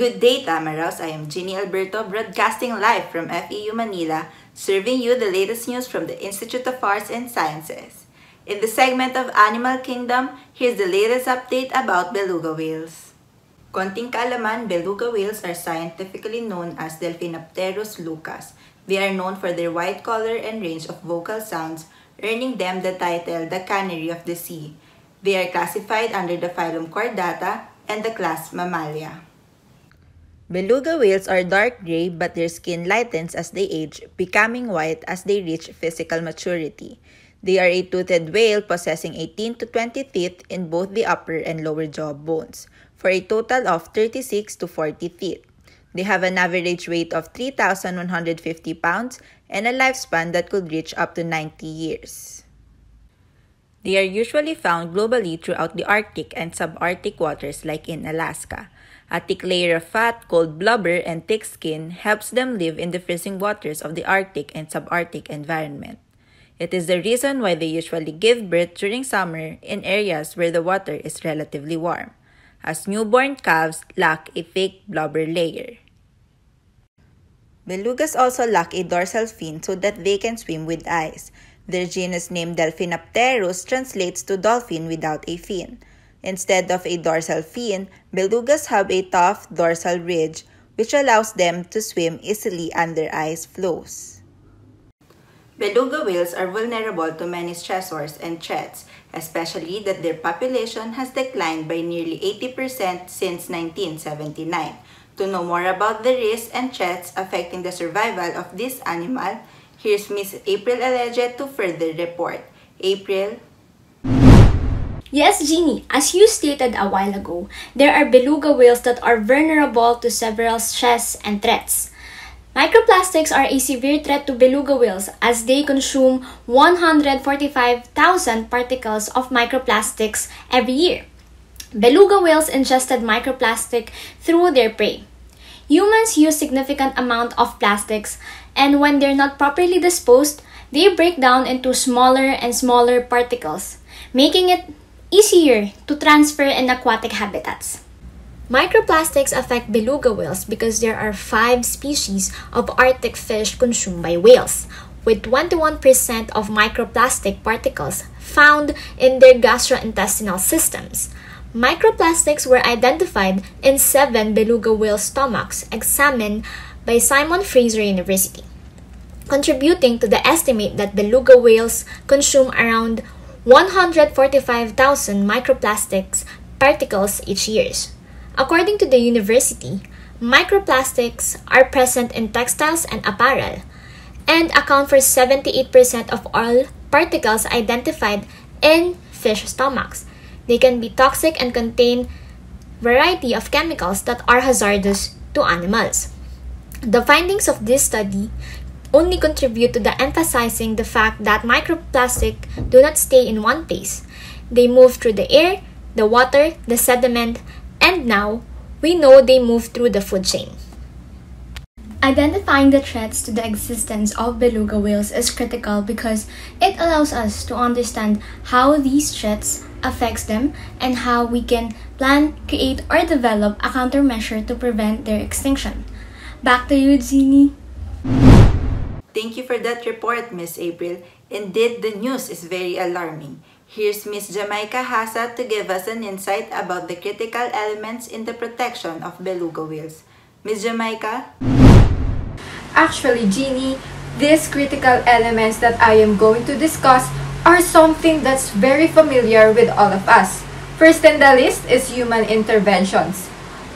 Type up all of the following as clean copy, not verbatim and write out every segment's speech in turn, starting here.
Good day, Tamaros. I am Ginny Alberto, broadcasting live from FEU Manila, serving you the latest news from the Institute of Arts and Sciences. In the segment of Animal Kingdom, here's the latest update about beluga whales. Konting kaalaman, beluga whales are scientifically known as Delphinopterus lucas. They are known for their wide color and range of vocal sounds, earning them the title the Canary of the Sea. They are classified under the phylum Chordata and the class Mammalia. Beluga whales are dark gray, but their skin lightens as they age, becoming white as they reach physical maturity. They are a toothed whale possessing 18 to 20 teeth in both the upper and lower jaw bones, for a total of 36 to 40 teeth. They have an average weight of 3,150 pounds and a lifespan that could reach up to 90 years. They are usually found globally throughout the Arctic and subarctic waters like in Alaska. A thick layer of fat called blubber and thick skin helps them live in the freezing waters of the Arctic and subarctic environment. It is the reason why they usually give birth during summer in areas where the water is relatively warm, as newborn calves lack a thick blubber layer. Belugas also lack a dorsal fin so that they can swim with eyes. Their genus name Delphinopterus translates to dolphin without a fin. Instead of a dorsal fin, belugas have a tough dorsal ridge which allows them to swim easily under ice floes. Beluga whales are vulnerable to many stressors and threats, especially that their population has declined by nearly 80% since 1979. To know more about the risks and threats affecting the survival of this animal, here's Miss April Alege to further report. April? Yes, Jeannie, as you stated a while ago, there are beluga whales that are vulnerable to several stress and threats. Microplastics are a severe threat to beluga whales as they consume 145,000 particles of microplastics every year. Beluga whales ingested microplastic through their prey. Humans use significant amount of plastics, and when they're not properly disposed, they break down into smaller and smaller particles, making it easier to transfer in aquatic habitats. Microplastics affect beluga whales because there are 5 species of Arctic fish consumed by whales, with 21% of microplastic particles found in their gastrointestinal systems. Microplastics were identified in 7 beluga whale stomachs examined by Simon Fraser University, contributing to the estimate that beluga whales consume around 145,000 microplastics particles each year. According to the university, microplastics are present in textiles and apparel and account for 78% of all particles identified in fish stomachs. They can be toxic and contain variety of chemicals that are hazardous to animals. The findings of this study only contribute to the emphasizing the fact that microplastics do not stay in one place. They move through the air, the water, the sediment, and now we know they move through the food chain. Identifying the threats to the existence of beluga whales is critical because it allows us to understand how these threats affects them and how we can plan, create, or develop a countermeasure to prevent their extinction. Back to you, Jeannie. Thank you for that report, Miss April. Indeed, the news is very alarming. Here's Miss Jamaica Hassa to give us an insight about the critical elements in the protection of beluga whales. Miss Jamaica? Actually, Jeannie, these critical elements that I am going to discuss are something that's very familiar with all of us. First in the list is human interventions.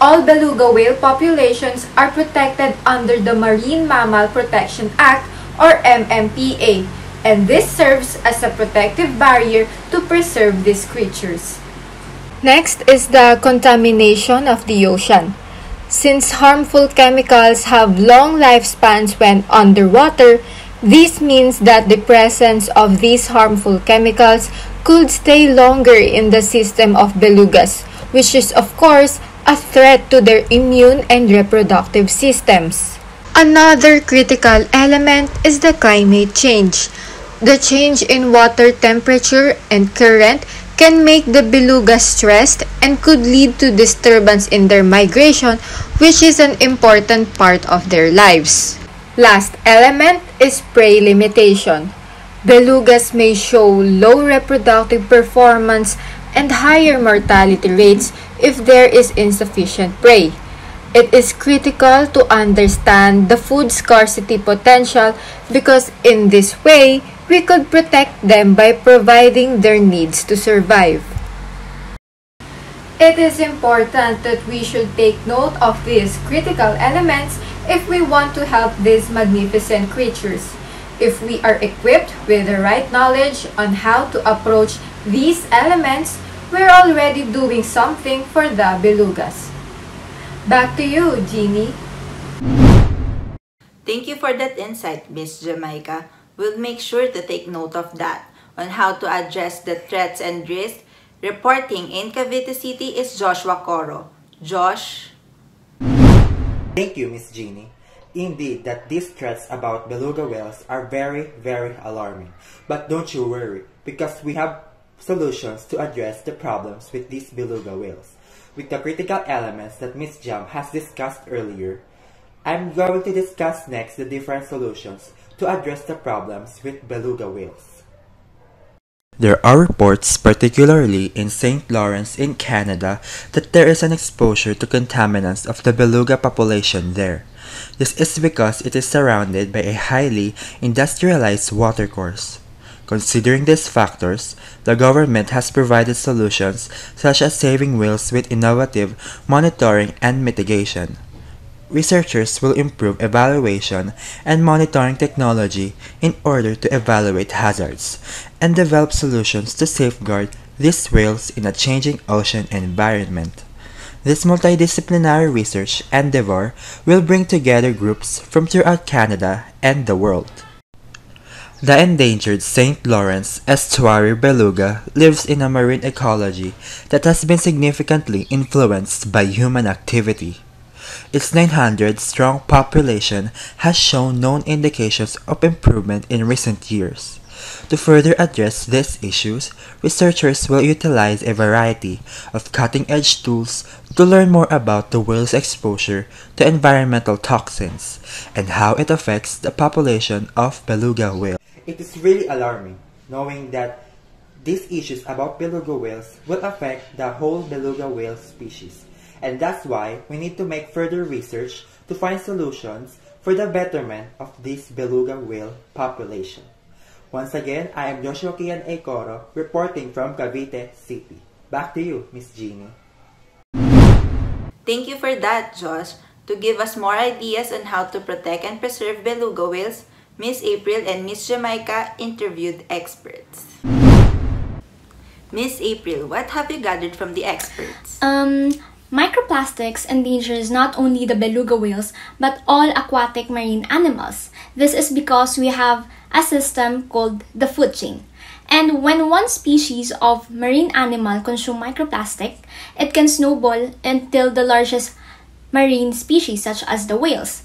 All beluga whale populations are protected under the Marine Mammal Protection Act or MMPA, and this serves as a protective barrier to preserve these creatures. Next is the contamination of the ocean. Since harmful chemicals have long lifespans when underwater, this means that the presence of these harmful chemicals could stay longer in the system of belugas, which is of course a threat to their immune and reproductive systems. Another critical element is the climate change. The change in water temperature and current can make the beluga stressed and could lead to disturbance in their migration, which is an important part of their lives. Last element is prey limitation. Belugas may show low reproductive performance and higher mortality rates if there is insufficient prey. It is critical to understand the food scarcity potential because in this way, we could protect them by providing their needs to survive. It is important that we should take note of these critical elements if we want to help these magnificent creatures. If we are equipped with the right knowledge on how to approach these elements, we're already doing something for the belugas. Back to you, Jeannie. Thank you for that insight, Miss Jamaica. We'll make sure to take note of that. On how to address the threats and risks, reporting in Cavite City is Joshua Coro. Josh? Thank you, Miss Jeannie. Indeed, that these threats about beluga whales are very, very alarming. But don't you worry, because we have solutions to address the problems with these beluga whales. With the critical elements that Miss Jam has discussed earlier, I'm going to discuss next the different solutions to address the problems with beluga whales. There are reports, particularly in St. Lawrence in Canada, that there is an exposure to contaminants of the beluga population there. This is because it is surrounded by a highly industrialized watercourse. Considering these factors, the government has provided solutions such as saving whales with innovative monitoring and mitigation. Researchers will improve evaluation and monitoring technology in order to evaluate hazards and develop solutions to safeguard these whales in a changing ocean environment. This multidisciplinary research endeavor will bring together groups from throughout Canada and the world. The endangered St. Lawrence estuary beluga lives in a marine ecology that has been significantly influenced by human activity. Its 900-strong population has shown known indications of improvement in recent years. To further address these issues, researchers will utilize a variety of cutting-edge tools to learn more about the whale's exposure to environmental toxins and how it affects the population of beluga whales. It is really alarming knowing that these issues about beluga whales will affect the whole beluga whale species. And that's why we need to make further research to find solutions for the betterment of this beluga whale population. Once again, I am Joshua Kian A. Coro, reporting from Cavite City. Back to you, Miss Jeannie. Thank you for that, Josh. To give us more ideas on how to protect and preserve beluga whales, Miss April and Miss Jamaica interviewed experts. Miss April, what have you gathered from the experts? Microplastics endangers not only the beluga whales but all aquatic marine animals. This is because we have a system called the food chain. And when one species of marine animal consume microplastic, it can snowball until the largest marine species such as the whales.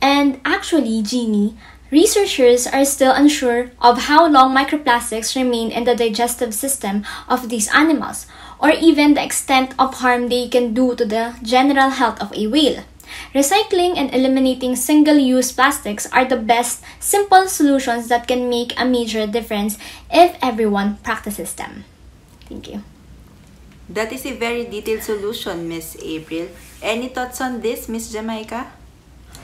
And actually, Jeannie, researchers are still unsure of how long microplastics remain in the digestive system of these animals, or even the extent of harm they can do to the general health of a whale. Recycling and eliminating single-use plastics are the best simple solutions that can make a major difference if everyone practices them. Thank you. That is a very detailed solution, Miss April. Any thoughts on this, Miss Jamaica?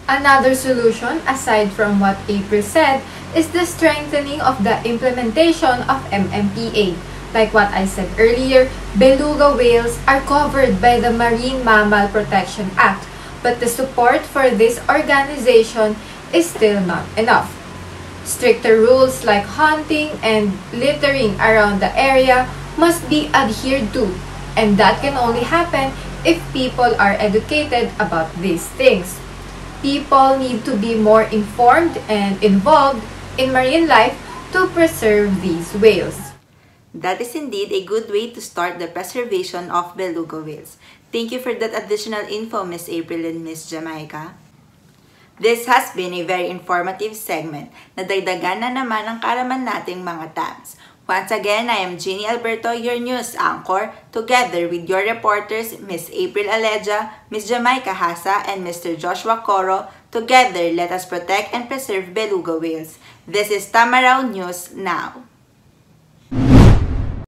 Another solution, aside from what April said, is the strengthening of the implementation of MMPA. Like what I said earlier, beluga whales are covered by the Marine Mammal Protection Act, but the support for this organization is still not enough. Stricter rules like hunting and littering around the area must be adhered to, and that can only happen if people are educated about these things. People need to be more informed and involved in marine life to preserve these whales. That is indeed a good way to start the preservation of beluga whales. Thank you for that additional info, Miss April and Miss Jamaica. This has been a very informative segment na dagdagan na naman ang kalaman nating mga tabs. Once again, I am Jeannie Alberto, your news anchor, together with your reporters, Ms. April Aleja, Ms. Jamaica Hasa, and Mr. Joshua Coro. Together, let us protect and preserve beluga whales. This is Tamaraw News Now.